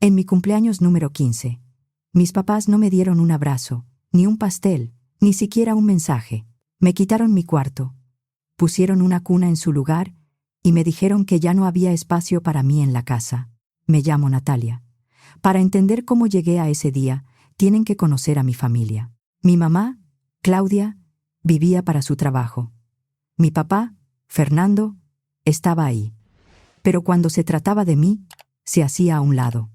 En mi cumpleaños número 15, mis papás no me dieron un abrazo, ni un pastel, ni siquiera un mensaje. Me quitaron mi cuarto, pusieron una cuna en su lugar y me dijeron que ya no había espacio para mí en la casa. Me llamo Natalia. Para entender cómo llegué a ese día, tienen que conocer a mi familia. Mi mamá, Claudia, vivía para su trabajo. Mi papá, Fernando, estaba ahí. Pero cuando se trataba de mí, se hacía a un lado.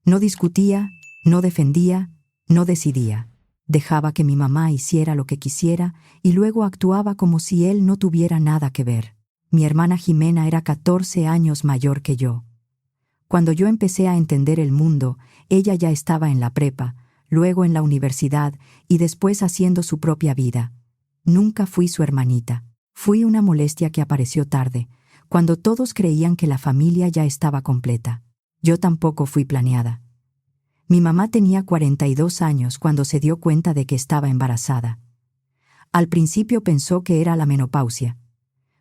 No discutía, no defendía, no decidía. Dejaba que mi mamá hiciera lo que quisiera y luego actuaba como si él no tuviera nada que ver. Mi hermana Jimena era 14 años mayor que yo. Cuando yo empecé a entender el mundo, ella ya estaba en la prepa, luego en la universidad y después haciendo su propia vida. Nunca fui su hermanita. Fui una molestia que apareció tarde, cuando todos creían que la familia ya estaba completa. Yo tampoco fui planeada. Mi mamá tenía 42 años cuando se dio cuenta de que estaba embarazada. Al principio pensó que era la menopausia.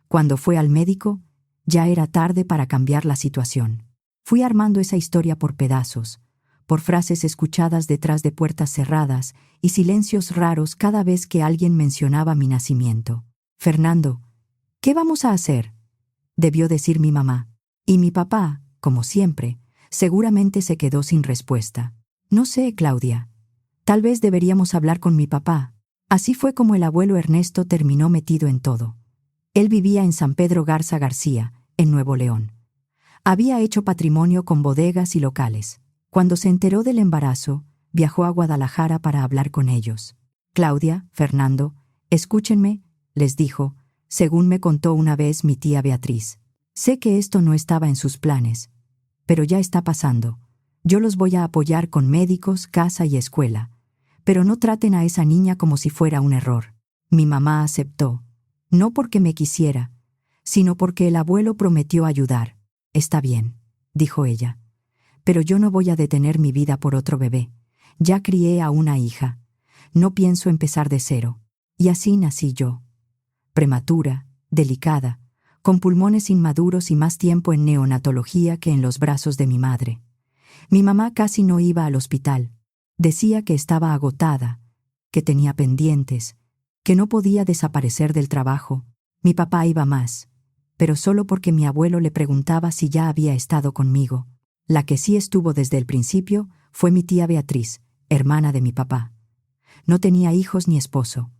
Cuando fue al médico, ya era tarde para cambiar la situación. Fui armando esa historia por pedazos, por frases escuchadas detrás de puertas cerradas y silencios raros cada vez que alguien mencionaba mi nacimiento. Fernando, ¿qué vamos a hacer?, debió decir mi mamá. Y mi papá, como siempre, seguramente se quedó sin respuesta. No sé, Claudia. Tal vez deberíamos hablar con mi papá. Así fue como el abuelo Ernesto terminó metido en todo. Él vivía en San Pedro Garza García, en Nuevo León. Había hecho patrimonio con bodegas y locales. Cuando se enteró del embarazo, viajó a Guadalajara para hablar con ellos. Claudia, Fernando, escúchenme, les dijo, según me contó una vez mi tía Beatriz. Sé que esto no estaba en sus planes, pero ya está pasando. Yo los voy a apoyar con médicos, casa y escuela. Pero no traten a esa niña como si fuera un error. Mi mamá aceptó, no porque me quisiera, sino porque el abuelo prometió ayudar. Está bien, dijo ella. Pero yo no voy a detener mi vida por otro bebé. Ya crié a una hija. No pienso empezar de cero. Y así nací yo. Prematura, delicada, con pulmones inmaduros y más tiempo en neonatología que en los brazos de mi madre. Mi mamá casi no iba al hospital. Decía que estaba agotada, que tenía pendientes, que no podía desaparecer del trabajo. Mi papá iba más, pero solo porque mi abuelo le preguntaba si ya había estado conmigo. La que sí estuvo desde el principio fue mi tía Beatriz, hermana de mi papá. No tenía hijos ni esposo.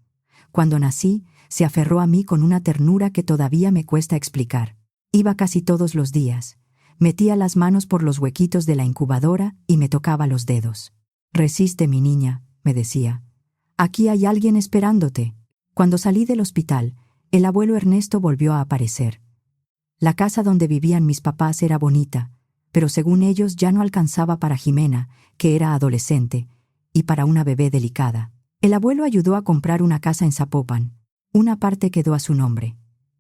Cuando nací, se aferró a mí con una ternura que todavía me cuesta explicar. Iba casi todos los días. Metía las manos por los huequitos de la incubadora y me tocaba los dedos. «Resiste, mi niña», me decía. «Aquí hay alguien esperándote». Cuando salí del hospital, el abuelo Ernesto volvió a aparecer. La casa donde vivían mis papás era bonita, pero según ellos ya no alcanzaba para Jimena, que era adolescente, y para una bebé delicada. El abuelo ayudó a comprar una casa en Zapopan. Una parte quedó a su nombre.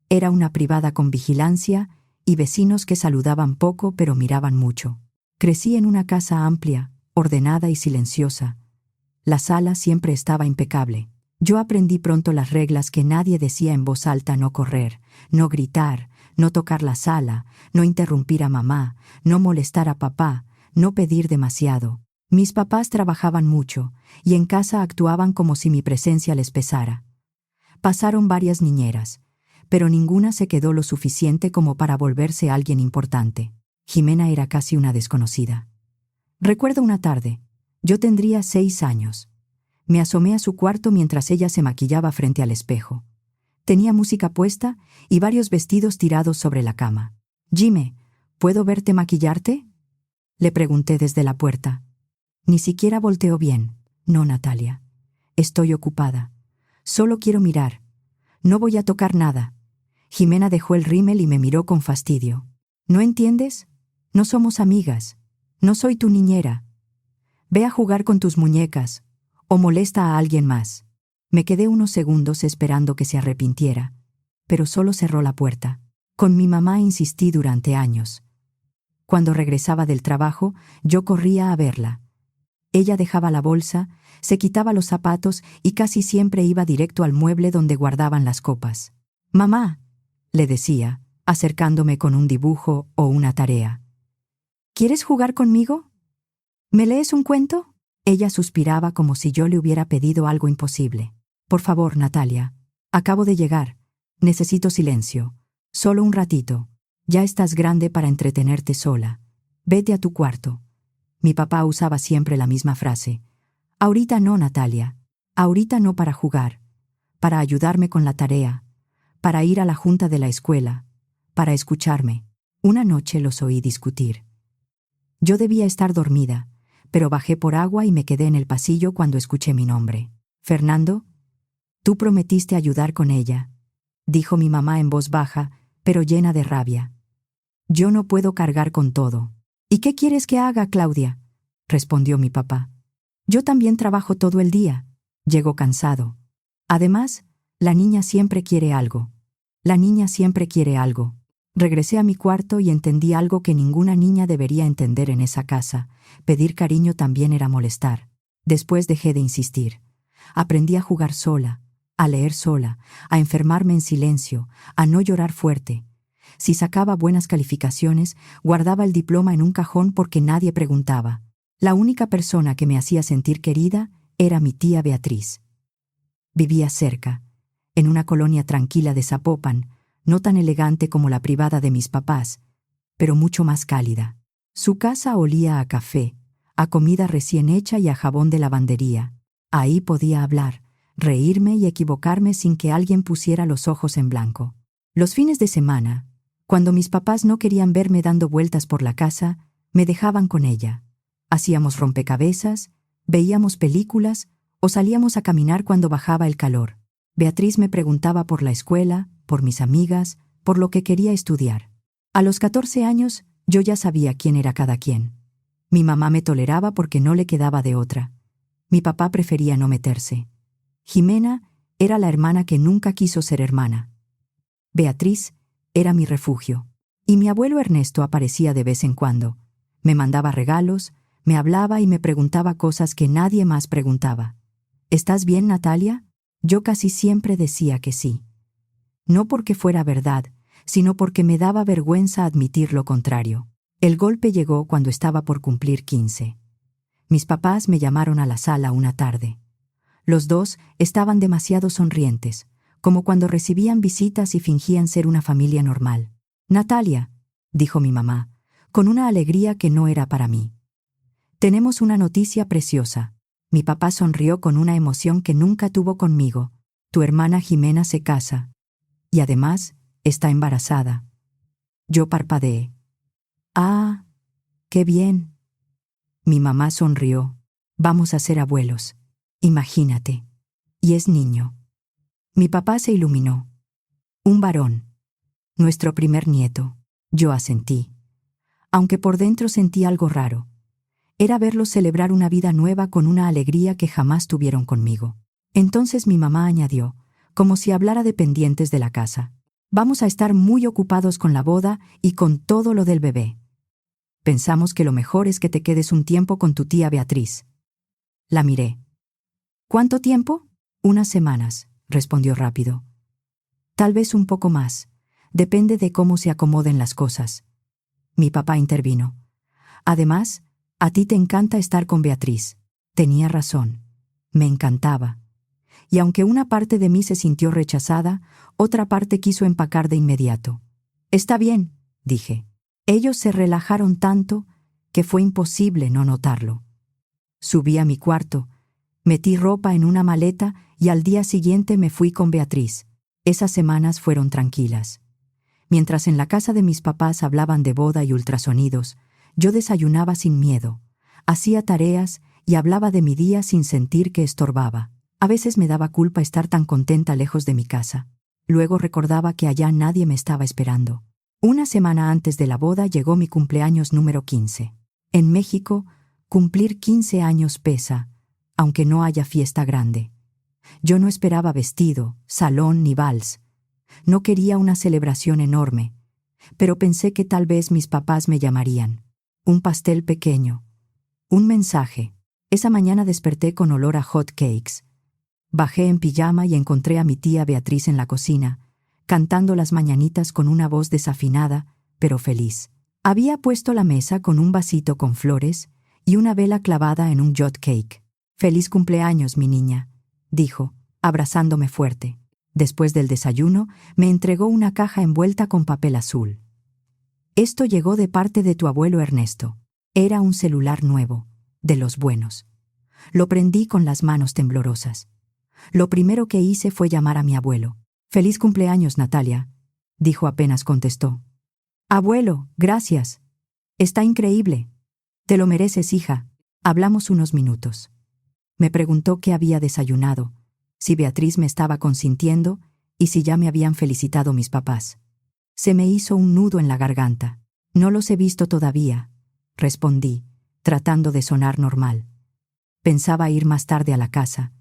Era una privada con vigilancia y vecinos que saludaban poco pero miraban mucho. Crecí en una casa amplia, ordenada y silenciosa. La sala siempre estaba impecable. Yo aprendí pronto las reglas que nadie decía en voz alta: no correr, no gritar, no tocar la sala, no interrumpir a mamá, no molestar a papá, no pedir demasiado. Mis papás trabajaban mucho, y en casa actuaban como si mi presencia les pesara. Pasaron varias niñeras, pero ninguna se quedó lo suficiente como para volverse alguien importante. Jimena era casi una desconocida. Recuerdo una tarde. Yo tendría 6 años. Me asomé a su cuarto mientras ella se maquillaba frente al espejo. Tenía música puesta y varios vestidos tirados sobre la cama. «Jime, ¿puedo verte maquillarte?», le pregunté desde la puerta. Ni siquiera volteó bien. «No, Natalia. Estoy ocupada. Solo quiero mirar. No voy a tocar nada». Jimena dejó el rímel y me miró con fastidio. «¿No entiendes? No somos amigas. No soy tu niñera. Ve a jugar con tus muñecas, o molesta a alguien más». Me quedé unos segundos esperando que se arrepintiera, pero solo cerró la puerta. Con mi mamá insistí durante años. Cuando regresaba del trabajo, yo corría a verla. Ella dejaba la bolsa, se quitaba los zapatos y casi siempre iba directo al mueble donde guardaban las copas. «Mamá», le decía, acercándome con un dibujo o una tarea. «¿Quieres jugar conmigo?». ¿Me lees un cuento? Ella suspiraba como si yo le hubiera pedido algo imposible. Por favor, Natalia. Acabo de llegar. Necesito silencio. Solo un ratito. Ya estás grande para entretenerte sola. Vete a tu cuarto. Mi papá usaba siempre la misma frase. Ahorita no, Natalia. Ahorita no para jugar. Para ayudarme con la tarea. Para ir a la junta de la escuela. Para escucharme. Una noche los oí discutir. Yo debía estar dormida, pero bajé por agua y me quedé en el pasillo cuando escuché mi nombre. Fernando, tú prometiste ayudar con ella, dijo mi mamá en voz baja, pero llena de rabia. Yo no puedo cargar con todo. ¿Y qué quieres que haga, Claudia? Respondió mi papá. Yo también trabajo todo el día. Llego cansado. Además, la niña siempre quiere algo. La niña siempre quiere algo. Regresé a mi cuarto y entendí algo que ninguna niña debería entender en esa casa. Pedir cariño también era molestar. Después dejé de insistir. Aprendí a jugar sola, a leer sola, a enfermarme en silencio, a no llorar fuerte. Si sacaba buenas calificaciones, guardaba el diploma en un cajón porque nadie preguntaba. La única persona que me hacía sentir querida era mi tía Beatriz. Vivía cerca, en una colonia tranquila de Zapopan, no tan elegante como la privada de mis papás, pero mucho más cálida. Su casa olía a café, a comida recién hecha y a jabón de lavandería. Ahí podía hablar, reírme y equivocarme sin que alguien pusiera los ojos en blanco. Los fines de semana, cuando mis papás no querían verme dando vueltas por la casa, me dejaban con ella. Hacíamos rompecabezas, veíamos películas o salíamos a caminar cuando bajaba el calor. Beatriz me preguntaba por la escuela, por mis amigas, por lo que quería estudiar. A los 14 años, yo ya sabía quién era cada quien. Mi mamá me toleraba porque no le quedaba de otra. Mi papá prefería no meterse. Jimena era la hermana que nunca quiso ser hermana. Beatriz era mi refugio. Y mi abuelo Ernesto aparecía de vez en cuando. Me mandaba regalos, me hablaba y me preguntaba cosas que nadie más preguntaba. ¿Estás bien, Natalia? Yo casi siempre decía que sí. No porque fuera verdad, sino porque me daba vergüenza admitir lo contrario. El golpe llegó cuando estaba por cumplir 15. Mis papás me llamaron a la sala una tarde. Los dos estaban demasiado sonrientes, como cuando recibían visitas y fingían ser una familia normal. Natalia, dijo mi mamá, con una alegría que no era para mí. Tenemos una noticia preciosa. Mi papá sonrió con una emoción que nunca tuvo conmigo. Tu hermana Jimena se casa. Y además, está embarazada. Yo parpadeé. Ah, qué bien. Mi mamá sonrió. Vamos a ser abuelos. Imagínate. Y es niño. Mi papá se iluminó. Un varón. Nuestro primer nieto. Yo asentí. Aunque por dentro sentí algo raro. Era verlos celebrar una vida nueva con una alegría que jamás tuvieron conmigo. Entonces mi mamá añadió, como si hablara de pendientes de la casa. Vamos a estar muy ocupados con la boda y con todo lo del bebé. Pensamos que lo mejor es que te quedes un tiempo con tu tía Beatriz. La miré. ¿Cuánto tiempo? Unas semanas, respondió rápido. Tal vez un poco más. Depende de cómo se acomoden las cosas. Mi papá intervino. Además, a ti te encanta estar con Beatriz. Tenía razón. Me encantaba. Y aunque una parte de mí se sintió rechazada, otra parte quiso empacar de inmediato. Está bien, dije. Ellos se relajaron tanto que fue imposible no notarlo. Subí a mi cuarto, metí ropa en una maleta y al día siguiente me fui con Beatriz. Esas semanas fueron tranquilas. Mientras en la casa de mis papás hablaban de boda y ultrasonidos, yo desayunaba sin miedo, hacía tareas y hablaba de mi día sin sentir que estorbaba. A veces me daba culpa estar tan contenta lejos de mi casa. Luego recordaba que allá nadie me estaba esperando. Una semana antes de la boda llegó mi cumpleaños número 15. En México, cumplir 15 años pesa, aunque no haya fiesta grande. Yo no esperaba vestido, salón ni vals. No quería una celebración enorme, pero pensé que tal vez mis papás me llamarían. Un pastel pequeño. Un mensaje. Esa mañana desperté con olor a hot cakes. Bajé en pijama y encontré a mi tía Beatriz en la cocina, cantando las mañanitas con una voz desafinada, pero feliz. Había puesto la mesa con un vasito con flores y una vela clavada en un hot cake. «Feliz cumpleaños, mi niña», dijo, abrazándome fuerte. Después del desayuno, me entregó una caja envuelta con papel azul. «Esto llegó de parte de tu abuelo Ernesto». Era un celular nuevo, de los buenos. Lo prendí con las manos temblorosas. Lo primero que hice fue llamar a mi abuelo. «Feliz cumpleaños, Natalia», dijo apenas contestó. «Abuelo, gracias. Está increíble. Te lo mereces, hija». Hablamos unos minutos. Me preguntó qué había desayunado, si Beatriz me estaba consintiendo y si ya me habían felicitado mis papás. Se me hizo un nudo en la garganta. «No los he visto todavía», respondí, tratando de sonar normal. Pensaba ir más tarde a la casa.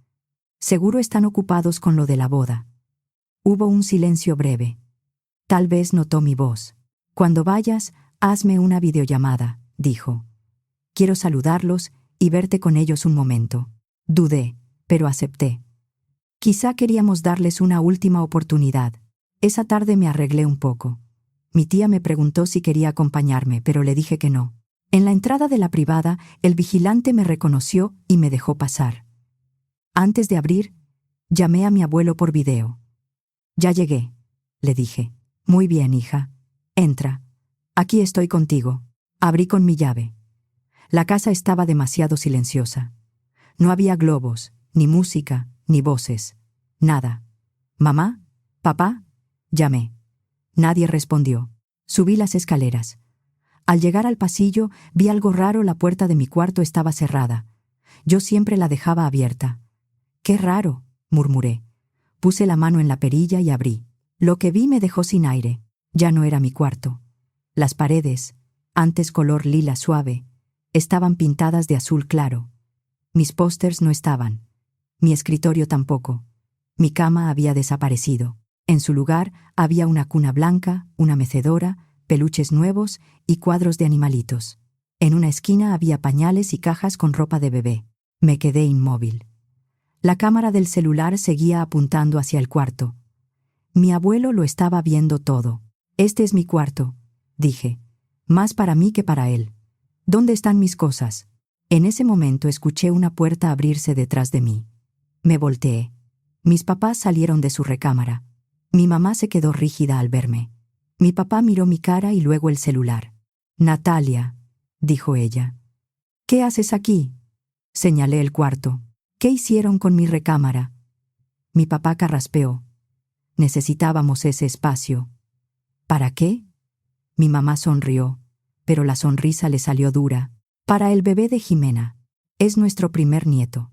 Seguro están ocupados con lo de la boda. Hubo un silencio breve. Tal vez notó mi voz. «Cuando vayas, hazme una videollamada», dijo. «Quiero saludarlos y verte con ellos un momento». Dudé, pero acepté. Quizá queríamos darles una última oportunidad. Esa tarde me arreglé un poco. Mi tía me preguntó si quería acompañarme, pero le dije que no. En la entrada de la privada, el vigilante me reconoció y me dejó pasar. Antes de abrir, llamé a mi abuelo por video. «Ya llegué», le dije. «Muy bien, hija. Entra. Aquí estoy contigo». Abrí con mi llave. La casa estaba demasiado silenciosa. No había globos, ni música, ni voces. Nada. «¿Mamá? ¿Papá?», llamé. Nadie respondió. Subí las escaleras. Al llegar al pasillo, vi algo raro. La puerta de mi cuarto estaba cerrada. Yo siempre la dejaba abierta. «Qué raro», murmuré. Puse la mano en la perilla y abrí. Lo que vi me dejó sin aire. Ya no era mi cuarto. Las paredes, antes color lila suave, estaban pintadas de azul claro. Mis pósters no estaban. Mi escritorio tampoco. Mi cama había desaparecido. En su lugar había una cuna blanca, una mecedora, peluches nuevos y cuadros de animalitos. En una esquina había pañales y cajas con ropa de bebé. Me quedé inmóvil. La cámara del celular seguía apuntando hacia el cuarto. Mi abuelo lo estaba viendo todo. «Este es mi cuarto», dije. «Más para mí que para él. ¿Dónde están mis cosas?». En ese momento escuché una puerta abrirse detrás de mí. Me volteé. Mis papás salieron de su recámara. Mi mamá se quedó rígida al verme. Mi papá miró mi cara y luego el celular. «Natalia», dijo ella. «¿Qué haces aquí?». Señalé el cuarto. «¿Qué hicieron con mi recámara?». Mi papá carraspeó. «Necesitábamos ese espacio». «¿Para qué?». Mi mamá sonrió, pero la sonrisa le salió dura. «Para el bebé de Jimena. Es nuestro primer nieto.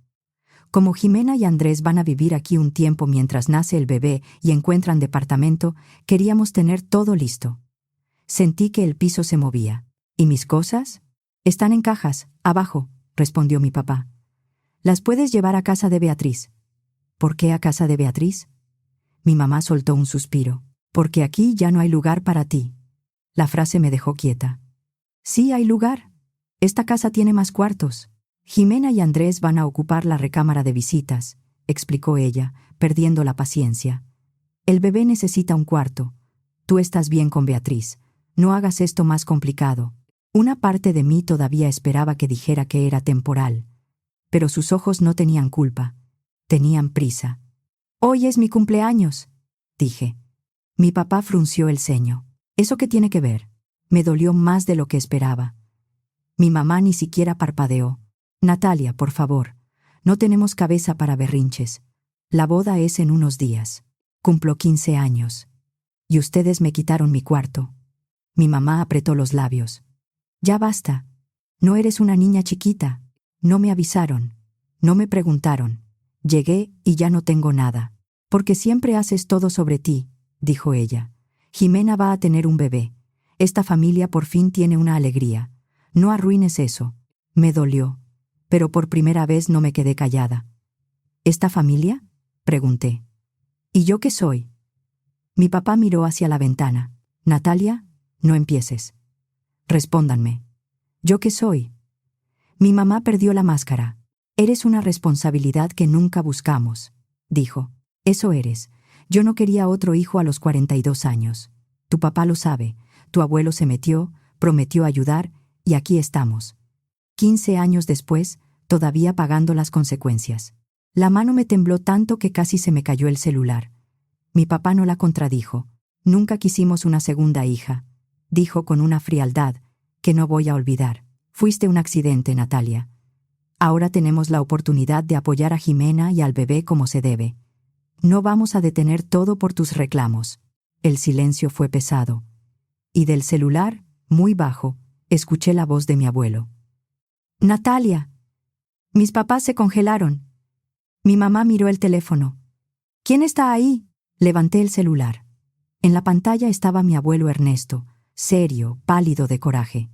Como Jimena y Andrés van a vivir aquí un tiempo mientras nace el bebé y encuentran departamento, queríamos tener todo listo». Sentí que el piso se movía. «¿Y mis cosas?». «Están en cajas, abajo», respondió mi papá. «Las puedes llevar a casa de Beatriz». «¿Por qué a casa de Beatriz?». Mi mamá soltó un suspiro. «Porque aquí ya no hay lugar para ti». La frase me dejó quieta. «Sí hay lugar. Esta casa tiene más cuartos. Jimena y Andrés van a ocupar la recámara de visitas», explicó ella, perdiendo la paciencia. «El bebé necesita un cuarto. Tú estás bien con Beatriz. No hagas esto más complicado». Una parte de mí todavía esperaba que dijera que era temporal. Pero sus ojos no tenían culpa. Tenían prisa. «Hoy es mi cumpleaños», dije. Mi papá frunció el ceño. «¿Eso qué tiene que ver?». Me dolió más de lo que esperaba. Mi mamá ni siquiera parpadeó. «Natalia, por favor, no tenemos cabeza para berrinches. La boda es en unos días. Cumplo 15 años. Y ustedes me quitaron mi cuarto». Mi mamá apretó los labios. «Ya basta. No eres una niña chiquita. No me avisaron. No me preguntaron. Llegué y ya no tengo nada. Porque siempre haces todo sobre ti», dijo ella. «Jimena va a tener un bebé. Esta familia por fin tiene una alegría. No arruines eso». Me dolió, pero por primera vez no me quedé callada. «¿Esta familia?», pregunté. «¿Y yo qué soy?». Mi papá miró hacia la ventana. «Natalia, no empieces. Respóndanme. ¿Yo qué soy?». Mi mamá perdió la máscara. «Eres una responsabilidad que nunca buscamos», dijo. «Eso eres. Yo no quería otro hijo a los 42 años. Tu papá lo sabe. Tu abuelo se metió, prometió ayudar, y aquí estamos». 15 años después, todavía pagando las consecuencias. La mano me tembló tanto que casi se me cayó el celular. Mi papá no la contradijo. Nunca quisimos una segunda hija. Dijo con una frialdad que no voy a olvidar. Fuiste un accidente, Natalia. Ahora tenemos la oportunidad de apoyar a Jimena y al bebé como se debe. No vamos a detener todo por tus reclamos. El silencio fue pesado. Y del celular, muy bajo, escuché la voz de mi abuelo. Natalia. Mis papás se congelaron. Mi mamá miró el teléfono. ¿Quién está ahí? Levanté el celular. En la pantalla estaba mi abuelo Ernesto, serio, pálido de coraje.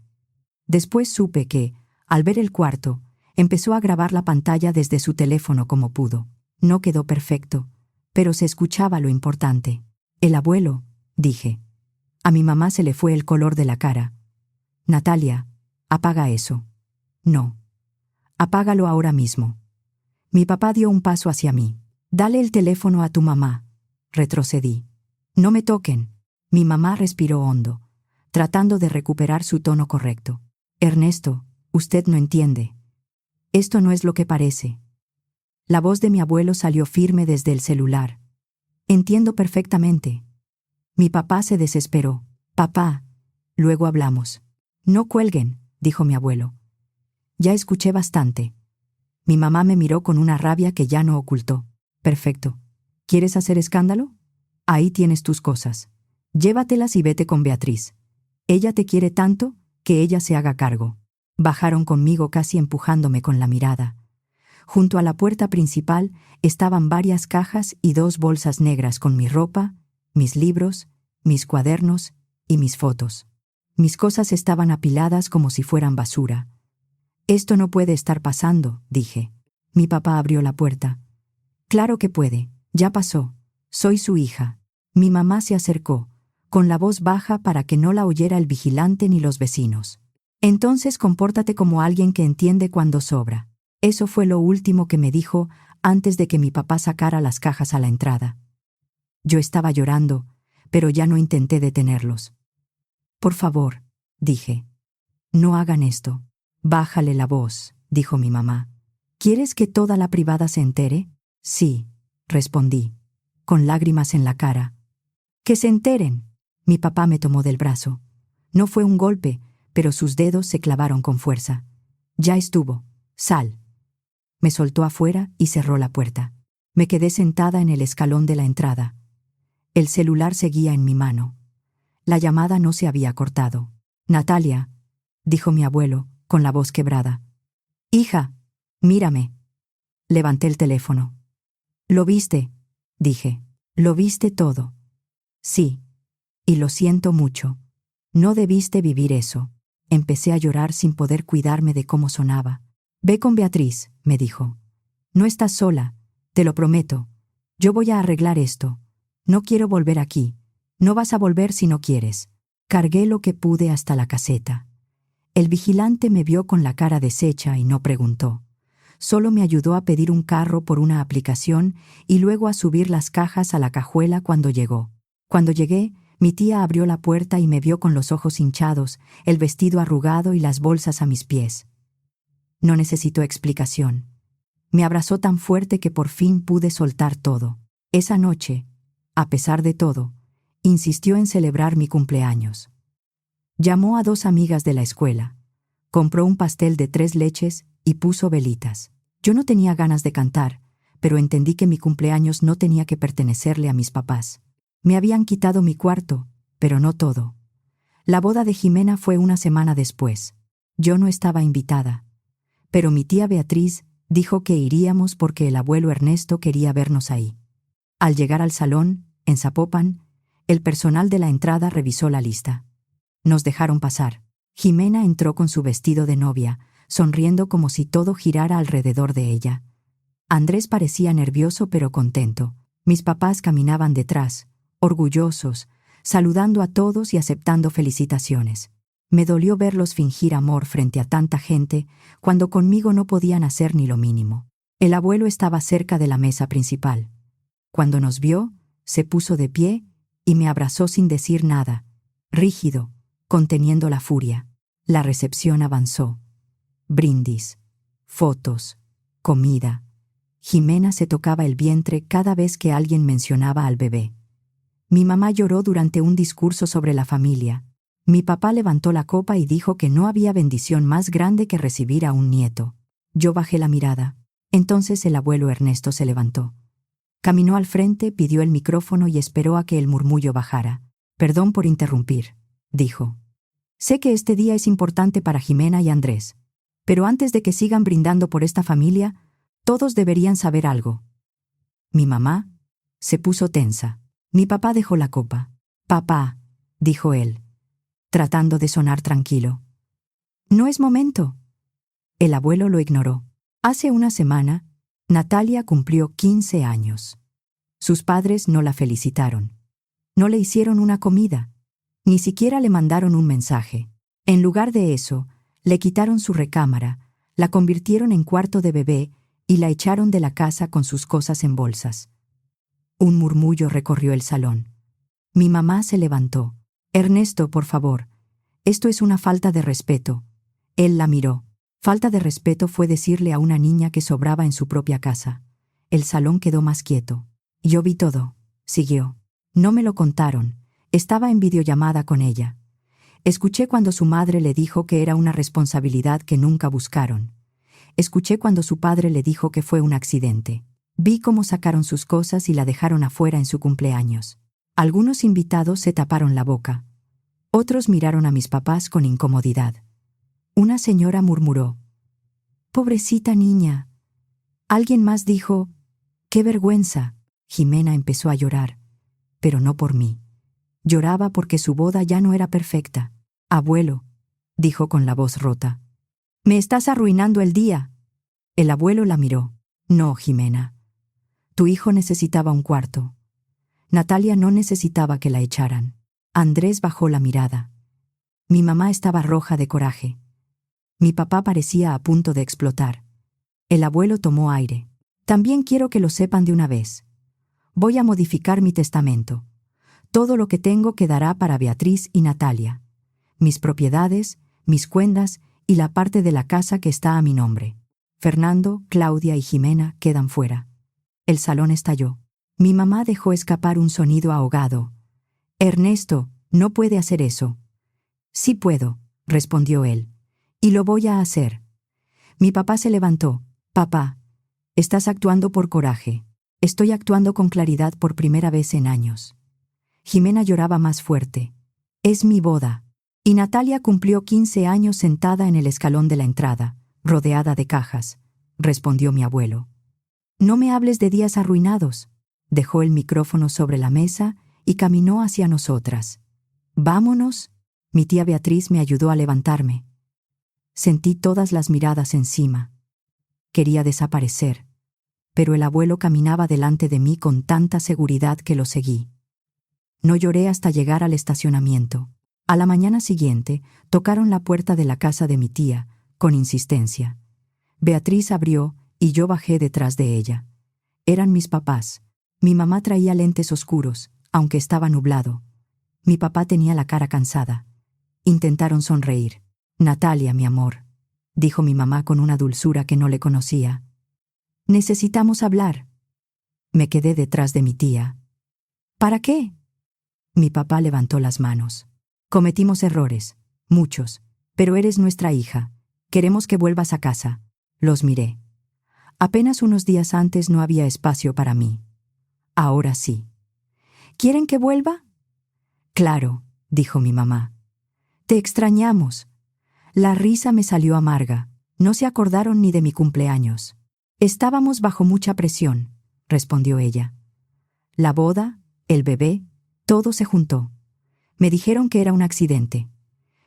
Después supe que, al ver el cuarto, empezó a grabar la pantalla desde su teléfono como pudo. No quedó perfecto, pero se escuchaba lo importante. El abuelo, dije. A mi mamá se le fue el color de la cara. Natalia, apaga eso. No. Apágalo ahora mismo. Mi papá dio un paso hacia mí. Dale el teléfono a tu mamá. Retrocedí. No me toquen. Mi mamá respiró hondo, tratando de recuperar su tono correcto. Ernesto, usted no entiende. Esto no es lo que parece. La voz de mi abuelo salió firme desde el celular. Entiendo perfectamente. Mi papá se desesperó. Papá, luego hablamos. No cuelguen, dijo mi abuelo. Ya escuché bastante. Mi mamá me miró con una rabia que ya no ocultó. Perfecto. ¿Quieres hacer escándalo? Ahí tienes tus cosas. Llévatelas y vete con Beatriz. Ella te quiere tanto que ella se haga cargo. Bajaron conmigo casi empujándome con la mirada. Junto a la puerta principal estaban varias cajas y 2 bolsas negras con mi ropa, mis libros, mis cuadernos y mis fotos. Mis cosas estaban apiladas como si fueran basura. Esto no puede estar pasando, dije. Mi papá abrió la puerta. Claro que puede, ya pasó. Soy su hija. Mi mamá se acercó, con la voz baja para que no la oyera el vigilante ni los vecinos. Entonces compórtate como alguien que entiende cuando sobra. Eso fue lo último que me dijo antes de que mi papá sacara las cajas a la entrada. Yo estaba llorando, pero ya no intenté detenerlos. Por favor, dije. No hagan esto. Bájale la voz, dijo mi mamá. ¿Quieres que toda la privada se entere? Sí, respondí, con lágrimas en la cara. ¡Que se enteren! Mi papá me tomó del brazo. No fue un golpe, pero sus dedos se clavaron con fuerza. Ya estuvo. Sal. Me soltó afuera y cerró la puerta. Me quedé sentada en el escalón de la entrada. El celular seguía en mi mano. La llamada no se había cortado. Natalia, dijo mi abuelo, con la voz quebrada. Hija, mírame. Levanté el teléfono. ¿Lo viste? Dije. Lo viste todo. Sí. Y lo siento mucho. No debiste vivir eso. Empecé a llorar sin poder cuidarme de cómo sonaba. Ve con Beatriz, me dijo. No estás sola, te lo prometo. Yo voy a arreglar esto. No quiero volver aquí. No vas a volver si no quieres. Cargué lo que pude hasta la caseta. El vigilante me vio con la cara deshecha y no preguntó. Solo me ayudó a pedir un carro por una aplicación y luego a subir las cajas a la cajuela cuando llegó. Cuando llegué, mi tía abrió la puerta y me vio con los ojos hinchados, el vestido arrugado y las bolsas a mis pies. No necesitó explicación. Me abrazó tan fuerte que por fin pude soltar todo. Esa noche, a pesar de todo, insistió en celebrar mi cumpleaños. Llamó a 2 amigas de la escuela. Compró un pastel de 3 leches y puso velitas. Yo no tenía ganas de cantar, pero entendí que mi cumpleaños no tenía que pertenecerle a mis papás. Me habían quitado mi cuarto, pero no todo. La boda de Jimena fue una semana después. Yo no estaba invitada, pero mi tía Beatriz dijo que iríamos porque el abuelo Ernesto quería vernos ahí. Al llegar al salón, en Zapopan, el personal de la entrada revisó la lista. Nos dejaron pasar. Jimena entró con su vestido de novia, sonriendo como si todo girara alrededor de ella. Andrés parecía nervioso pero contento. Mis papás caminaban detrás, orgullosos, saludando a todos y aceptando felicitaciones. Me dolió verlos fingir amor frente a tanta gente, cuando conmigo no podían hacer ni lo mínimo. El abuelo estaba cerca de la mesa principal. Cuando nos vio, se puso de pie y me abrazó sin decir nada, rígido, conteniendo la furia. La recepción avanzó. brindis, fotos, comida. Jimena se tocaba el vientre cada vez que alguien mencionaba al bebé. Mi mamá lloró durante un discurso sobre la familia. Mi papá levantó la copa y dijo que no había bendición más grande que recibir a un nieto. Yo bajé la mirada. Entonces el abuelo Ernesto se levantó. Caminó al frente, pidió el micrófono y esperó a que el murmullo bajara. «Perdón por interrumpir», dijo. «Sé que este día es importante para Jimena y Andrés. Pero antes de que sigan brindando por esta familia, todos deberían saber algo». Mi mamá se puso tensa. Mi papá dejó la copa. «Papá», dijo él, tratando de sonar tranquilo. «No es momento». El abuelo lo ignoró. Hace una semana, Natalia cumplió 15 años. Sus padres no la felicitaron. No le hicieron una comida. Ni siquiera le mandaron un mensaje. En lugar de eso, le quitaron su recámara, la convirtieron en cuarto de bebé y la echaron de la casa con sus cosas en bolsas. Un murmullo recorrió el salón. Mi mamá se levantó. «Ernesto, por favor, esto es una falta de respeto». Él la miró. Falta de respeto fue decirle a una niña que sobraba en su propia casa. El salón quedó más quieto. «Yo vi todo», siguió. «No me lo contaron. Estaba en videollamada con ella. Escuché cuando su madre le dijo que era una responsabilidad que nunca buscaron. Escuché cuando su padre le dijo que fue un accidente. Vi cómo sacaron sus cosas y la dejaron afuera en su cumpleaños. Algunos invitados se taparon la boca. Otros miraron a mis papás con incomodidad. Una señora murmuró: «Pobrecita niña». Alguien más dijo: «¡Qué vergüenza!». Jimena empezó a llorar, pero no por mí. Lloraba porque su boda ya no era perfecta. «Abuelo», dijo con la voz rota, «me estás arruinando el día». El abuelo la miró. «No, Jimena. Tu hijo necesitaba un cuarto. Natalia no necesitaba que la echaran». Andrés bajó la mirada. Mi mamá estaba roja de coraje. Mi papá parecía a punto de explotar. El abuelo tomó aire. «También quiero que lo sepan de una vez. Voy a modificar mi testamento. Todo lo que tengo quedará para Beatriz y Natalia. Mis propiedades, mis cuentas y la parte de la casa que está a mi nombre. Fernando, Claudia y Jimena quedan fuera». El salón estalló. Mi mamá dejó escapar un sonido ahogado. «Ernesto, no puede hacer eso». «Sí puedo», respondió él. «Y lo voy a hacer». Mi papá se levantó. «Papá, estás actuando por coraje». «Estoy actuando con claridad por primera vez en años». Jimena lloraba más fuerte. «Es mi boda». Y Natalia cumplió 15 años sentada en el escalón de la entrada, rodeada de cajas, respondió mi abuelo. «No me hables de días arruinados». Dejó el micrófono sobre la mesa y caminó hacia nosotras. «Vámonos». Mi tía Beatriz me ayudó a levantarme. Sentí todas las miradas encima. Quería desaparecer, pero el abuelo caminaba delante de mí con tanta seguridad que lo seguí. No lloré hasta llegar al estacionamiento. A la mañana siguiente, tocaron la puerta de la casa de mi tía, con insistencia. Beatriz abrió y yo bajé detrás de ella. Eran mis papás. Mi mamá traía lentes oscuros, aunque estaba nublado. Mi papá tenía la cara cansada. Intentaron sonreír. «Natalia, mi amor», dijo mi mamá con una dulzura que no le conocía. «Necesitamos hablar». Me quedé detrás de mi tía. «¿Para qué?». Mi papá levantó las manos. «Cometimos errores, muchos, pero eres nuestra hija. Queremos que vuelvas a casa». Los miré. Apenas unos días antes no había espacio para mí. Ahora sí. «¿Quieren que vuelva?». «Claro», dijo mi mamá. «Te extrañamos». La risa me salió amarga. No se acordaron ni de mi cumpleaños. «Estábamos bajo mucha presión», respondió ella. La boda, el bebé, todo se juntó. Me dijeron que era un accidente.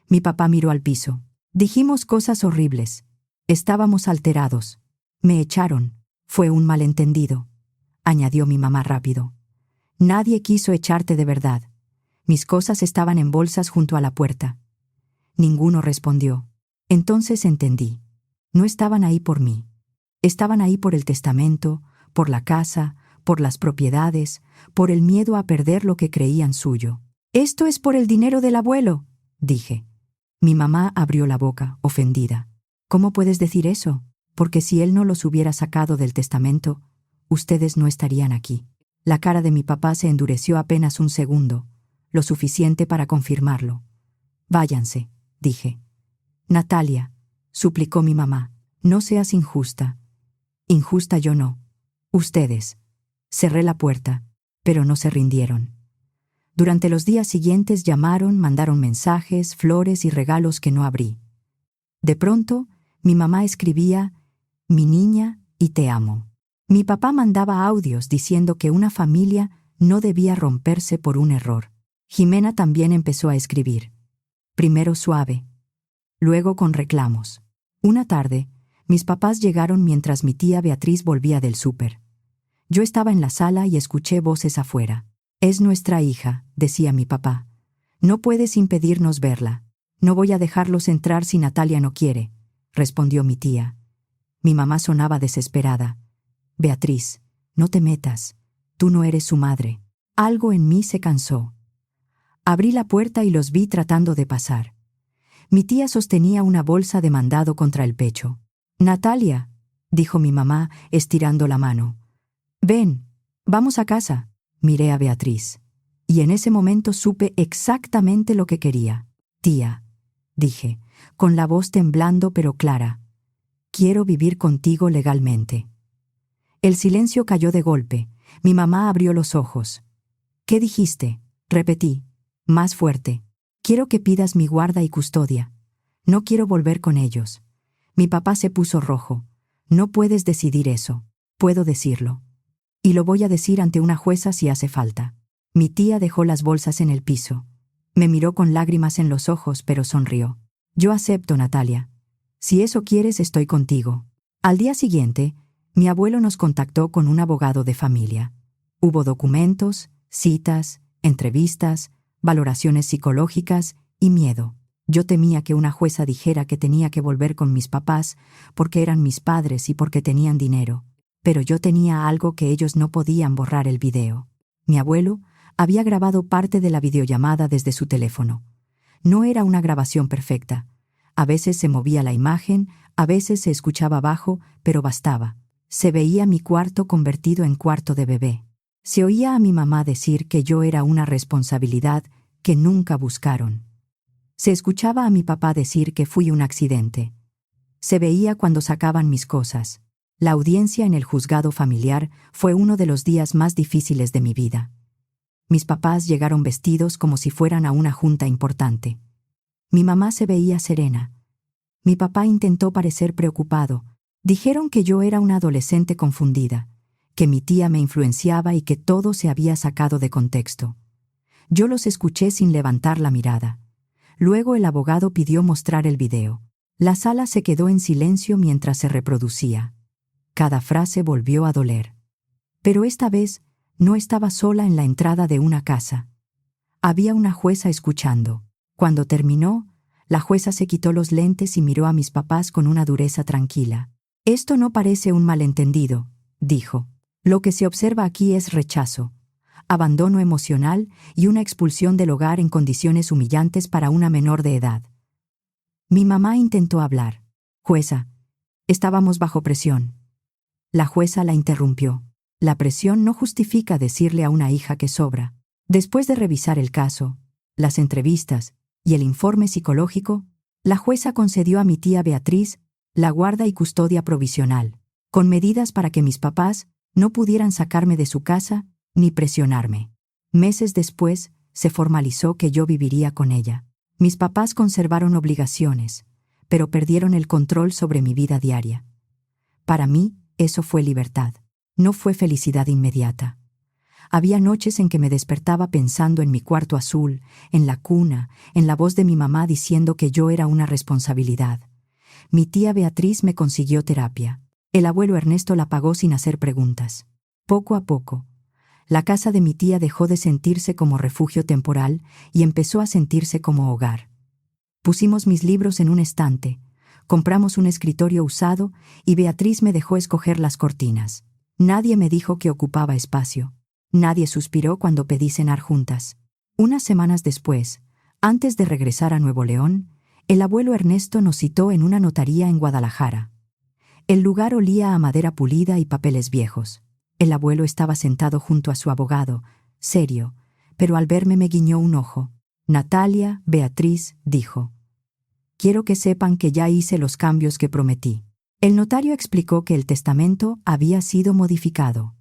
Mi papá miró al piso. Dijimos cosas horribles. Estábamos alterados. Me echaron. Fue un malentendido», añadió mi mamá rápido. «Nadie quiso echarte de verdad. Mis cosas estaban en bolsas junto a la puerta». Ninguno respondió. Entonces entendí. No estaban ahí por mí. Estaban ahí por el testamento, por la casa, por las propiedades, por el miedo a perder lo que creían suyo. «Esto es por el dinero del abuelo», dije. Mi mamá abrió la boca, ofendida. ¿Cómo puedes decir eso? Porque si él no los hubiera sacado del testamento, ustedes no estarían aquí. La cara de mi papá se endureció apenas un segundo, lo suficiente para confirmarlo. Váyanse, dije. Natalia, suplicó mi mamá, no seas injusta. Injusta yo no. Ustedes. Cerré la puerta, pero no se rindieron. Durante los días siguientes llamaron, mandaron mensajes, flores y regalos que no abrí. De pronto, mi mamá escribía, mi niña, y te amo. Mi papá mandaba audios diciendo que una familia no debía romperse por un error. Jimena también empezó a escribir. Primero suave, luego con reclamos. Una tarde, mis papás llegaron mientras mi tía Beatriz volvía del súper. Yo estaba en la sala y escuché voces afuera. Es nuestra hija, decía mi papá. No puedes impedirnos verla. No voy a dejarlos entrar si Natalia no quiere, respondió mi tía. Mi mamá sonaba desesperada. Beatriz, no te metas. Tú no eres su madre. Algo en mí se cansó. Abrí la puerta y los vi tratando de pasar. Mi tía sostenía una bolsa de mandado contra el pecho. Natalia, dijo mi mamá, estirando la mano. Ven, vamos a casa. Miré a Beatriz. Y en ese momento supe exactamente lo que quería. Tía, dije, con la voz temblando pero clara. Quiero vivir contigo legalmente. El silencio cayó de golpe. Mi mamá abrió los ojos. ¿Qué dijiste? Repetí, más fuerte. Quiero que pidas mi guarda y custodia. No quiero volver con ellos. Mi papá se puso rojo. No puedes decidir eso. Puedo decirlo. Y lo voy a decir ante una jueza si hace falta. Mi tía dejó las bolsas en el piso. Me miró con lágrimas en los ojos, pero sonrió. Yo acepto, Natalia. Si eso quieres, estoy contigo. Al día siguiente, mi abuelo nos contactó con un abogado de familia. Hubo documentos, citas, entrevistas, valoraciones psicológicas y miedo. Yo temía que una jueza dijera que tenía que volver con mis papás porque eran mis padres y porque tenían dinero. Pero yo tenía algo que ellos no podían borrar: el video. Mi abuelo había grabado parte de la videollamada desde su teléfono. No era una grabación perfecta. A veces se movía la imagen, a veces se escuchaba bajo, pero bastaba. Se veía mi cuarto convertido en cuarto de bebé. Se oía a mi mamá decir que yo era una responsabilidad que nunca buscaron. Se escuchaba a mi papá decir que fui un accidente. Se veía cuando sacaban mis cosas. La audiencia en el juzgado familiar fue uno de los días más difíciles de mi vida. Mis papás llegaron vestidos como si fueran a una junta importante. Mi mamá se veía serena. Mi papá intentó parecer preocupado. Dijeron que yo era una adolescente confundida, que mi tía me influenciaba y que todo se había sacado de contexto. Yo los escuché sin levantar la mirada. Luego el abogado pidió mostrar el video. La sala se quedó en silencio mientras se reproducía. Cada frase volvió a doler. Pero esta vez no estaba sola en la entrada de una casa. Había una jueza escuchando. Cuando terminó, la jueza se quitó los lentes y miró a mis papás con una dureza tranquila. Esto no parece un malentendido, dijo. Lo que se observa aquí es rechazo, abandono emocional y una expulsión del hogar en condiciones humillantes para una menor de edad. Mi mamá intentó hablar. Jueza, estábamos bajo presión. La jueza la interrumpió. La presión no justifica decirle a una hija que sobra. Después de revisar el caso, las entrevistas y el informe psicológico, la jueza concedió a mi tía Beatriz la guarda y custodia provisional, con medidas para que mis papás no pudieran sacarme de su casa ni presionarme. Meses después, se formalizó que yo viviría con ella. Mis papás conservaron obligaciones, pero perdieron el control sobre mi vida diaria. Para mí, eso fue libertad. No fue felicidad inmediata. Había noches en que me despertaba pensando en mi cuarto azul, en la cuna, en la voz de mi mamá diciendo que yo era una responsabilidad. Mi tía Beatriz me consiguió terapia. El abuelo Ernesto la pagó sin hacer preguntas. Poco a poco, la casa de mi tía dejó de sentirse como refugio temporal y empezó a sentirse como hogar. Pusimos mis libros en un estante, compramos un escritorio usado y Beatriz me dejó escoger las cortinas. Nadie me dijo que ocupaba espacio. Nadie suspiró cuando pedí cenar juntas. Unas semanas después, antes de regresar a Nuevo León, El abuelo Ernesto nos citó en una notaría en Guadalajara. El lugar olía a madera pulida y papeles viejos. El abuelo estaba sentado junto a su abogado, serio, pero al verme me guiñó un ojo. Natalia, Beatriz, dijo. Quiero que sepan que ya hice los cambios que prometí. El notario explicó que el testamento había sido modificado.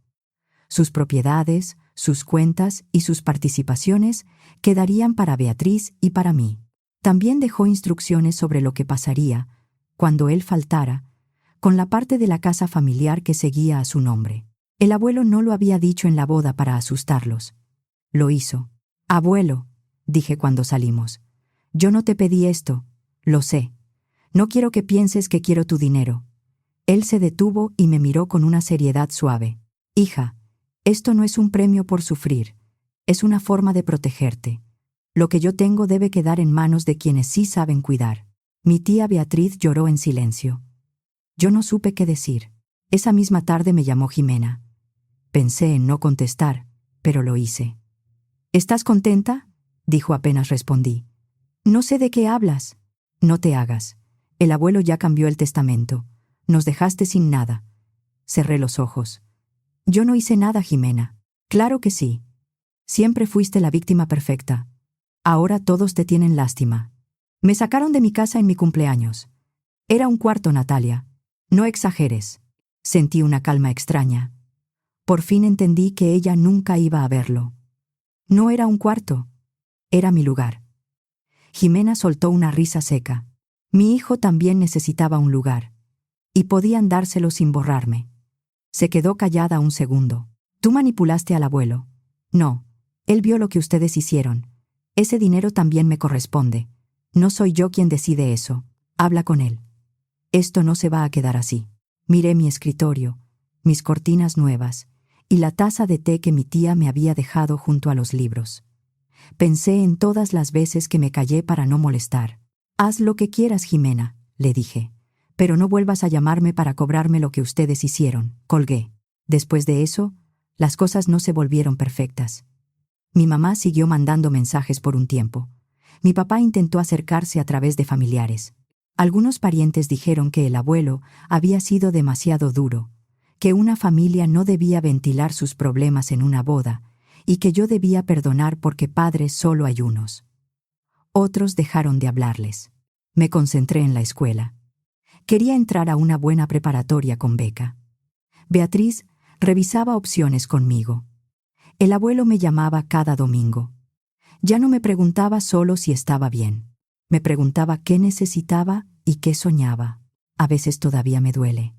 Sus propiedades, sus cuentas y sus participaciones quedarían para Beatriz y para mí. También dejó instrucciones sobre lo que pasaría, cuando él faltara, con la parte de la casa familiar que seguía a su nombre. El abuelo no lo había dicho en la boda para asustarlos. Lo hizo. Abuelo, dije cuando salimos. Yo no te pedí esto, lo sé. No quiero que pienses que quiero tu dinero. Él se detuvo y me miró con una seriedad suave. Hija, esto no es un premio por sufrir, es una forma de protegerte. Lo que yo tengo debe quedar en manos de quienes sí saben cuidar. Mi tía Beatriz lloró en silencio. Yo no supe qué decir. Esa misma tarde me llamó Jimena. Pensé en no contestar, pero lo hice. ¿Estás contenta?, dijo apenas respondí. No sé de qué hablas. No te hagas. El abuelo ya cambió el testamento. Nos dejaste sin nada. Cerré los ojos. Yo no hice nada, Jimena. Claro que sí. Siempre fuiste la víctima perfecta. Ahora todos te tienen lástima. Me sacaron de mi casa en mi cumpleaños. Era un cuarto, Natalia. No exageres. Sentí una calma extraña. Por fin entendí que ella nunca iba a verlo. No era un cuarto. Era mi lugar. Jimena soltó una risa seca. Mi hijo también necesitaba un lugar. Y podían dárselo sin borrarme. Se quedó callada un segundo. Tú manipulaste al abuelo. No. Él vio lo que ustedes hicieron. Ese dinero también me corresponde. No soy yo quien decide eso. Habla con él. Esto no se va a quedar así. Miré mi escritorio, mis cortinas nuevas y la taza de té que mi tía me había dejado junto a los libros. Pensé en todas las veces que me callé para no molestar. Haz lo que quieras, Jimena, le dije. Pero no vuelvas a llamarme para cobrarme lo que ustedes hicieron. Colgué. Después de eso, las cosas no se volvieron perfectas. Mi mamá siguió mandando mensajes por un tiempo. Mi papá intentó acercarse a través de familiares. Algunos parientes dijeron que el abuelo había sido demasiado duro, que una familia no debía ventilar sus problemas en una boda y que yo debía perdonar porque padres solo hay unos. Otros dejaron de hablarles. Me concentré en la escuela. Quería entrar a una buena preparatoria con beca. Beatriz revisaba opciones conmigo. El abuelo me llamaba cada domingo. Ya no me preguntaba solo si estaba bien. Me preguntaba qué necesitaba y qué soñaba. A veces todavía me duele.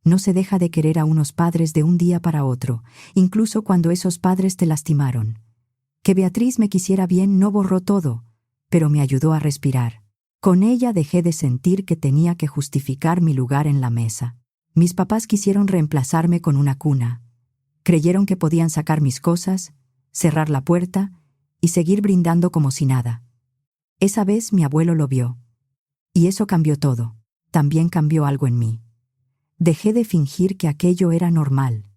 No se deja de querer a unos padres de un día para otro, incluso cuando esos padres te lastimaron. Que Beatriz me quisiera bien no borró todo, pero me ayudó a respirar. Con ella dejé de sentir que tenía que justificar mi lugar en la mesa. Mis papás quisieron reemplazarme con una cuna. Creyeron que podían sacar mis cosas, cerrar la puerta y seguir brindando como si nada. Esa vez mi abuelo lo vio. Y eso cambió todo. También cambió algo en mí. Dejé de fingir que aquello era normal.